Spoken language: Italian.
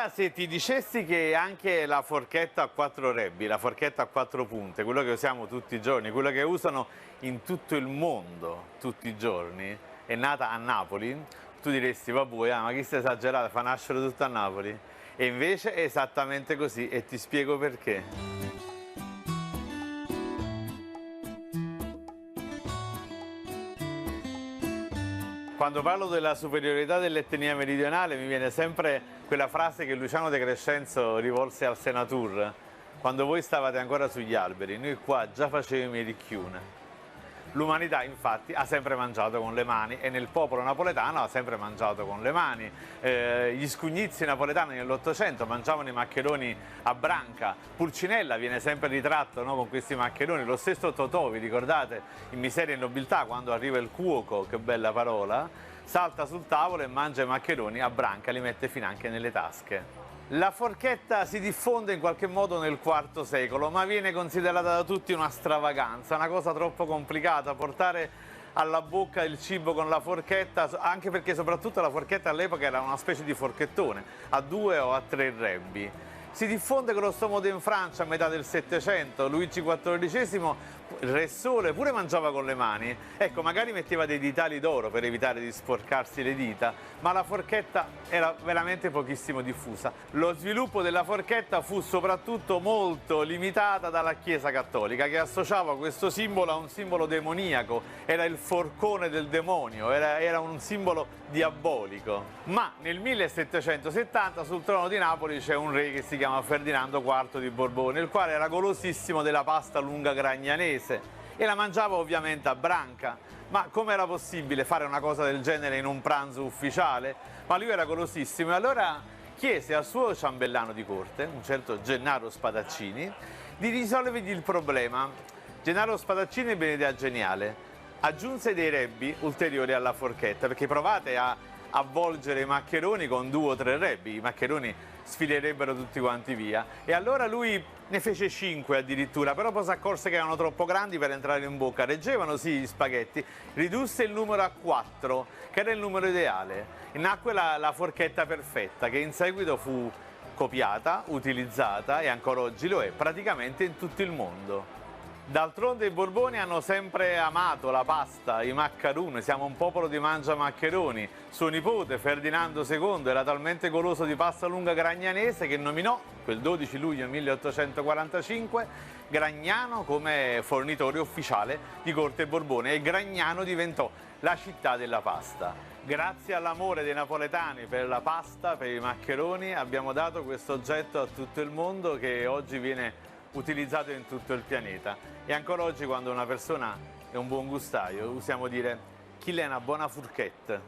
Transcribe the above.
Ora se ti dicessi che anche la forchetta a 4 rebbi, la forchetta a 4 punte, quello che usiamo tutti i giorni, quello che usano in tutto il mondo tutti i giorni, è nata a Napoli, tu diresti, vabbè, ma chi sta esagerando, fa nascere tutto a Napoli? E invece è esattamente così e ti spiego perché. Quando parlo della superiorità dell'etnia meridionale mi viene sempre quella frase che Luciano De Crescenzo rivolse al Senatur, quando voi stavate ancora sugli alberi, noi qua già facevamo i ricchiune. L'umanità infatti ha sempre mangiato con le mani e nel popolo napoletano ha sempre mangiato con le mani. Gli scugnizi napoletani nell'Ottocento mangiavano i maccheroni a branca, Pulcinella viene sempre ritratto, no, con questi maccheroni, lo stesso Totò, vi ricordate, in Miseria e Nobiltà, quando arriva il cuoco, che bella parola, salta sul tavolo e mangia i maccheroni a branca, li mette finanche nelle tasche. La forchetta si diffonde in qualche modo nel IV secolo, ma viene considerata da tutti una stravaganza, una cosa troppo complicata, portare alla bocca il cibo con la forchetta, anche perché soprattutto la forchetta all'epoca era una specie di forchettone, a 2 o a 3 rebbi. Si diffonde grosso modo in Francia a metà del Settecento, Luigi XIV, il Re Sole, pure mangiava con le mani, ecco, magari metteva dei ditali d'oro per evitare di sporcarsi le dita, ma la forchetta era veramente pochissimo diffusa. Lo sviluppo della forchetta fu soprattutto molto limitata dalla Chiesa Cattolica, che associava questo simbolo a un simbolo demoniaco, era il forcone del demonio, era un simbolo diabolico. Ma nel 1770 sul trono di Napoli c'è un re che si chiama Ferdinando IV di Borbone, il quale era golosissimo della pasta lunga gragnanese e la mangiava ovviamente a branca. Ma com'era possibile fare una cosa del genere in un pranzo ufficiale? Ma lui era golosissimo e allora chiese al suo ciambellano di corte, un certo Gennaro Spadaccini, di risolvergli il problema. Gennaro Spadaccini, ebbe un'idea geniale, aggiunse dei rebbi ulteriori alla forchetta, perché provate a avvolgere i maccheroni con 2 o 3 rebbi, i maccheroni sfilerebbero tutti quanti via, e allora lui ne fece 5 addirittura, però poi si accorse che erano troppo grandi per entrare in bocca, reggevano sì gli spaghetti, ridusse il numero a 4, che era il numero ideale, e nacque la forchetta perfetta, che in seguito fu copiata, utilizzata e ancora oggi lo è praticamente in tutto il mondo. D'altronde i Borboni hanno sempre amato la pasta, i maccheroni, siamo un popolo di mangiamaccheroni. Suo nipote Ferdinando II era talmente goloso di pasta lunga gragnanese che nominò, quel 12 luglio 1845, Gragnano come fornitore ufficiale di corte Borbone e Gragnano diventò la città della pasta. Grazie all'amore dei napoletani per la pasta, per i maccheroni, abbiamo dato questo oggetto a tutto il mondo che oggi viene utilizzato in tutto il pianeta. E ancora oggi quando una persona è un buon gustaio usiamo dire chi l'è una buona forchetta.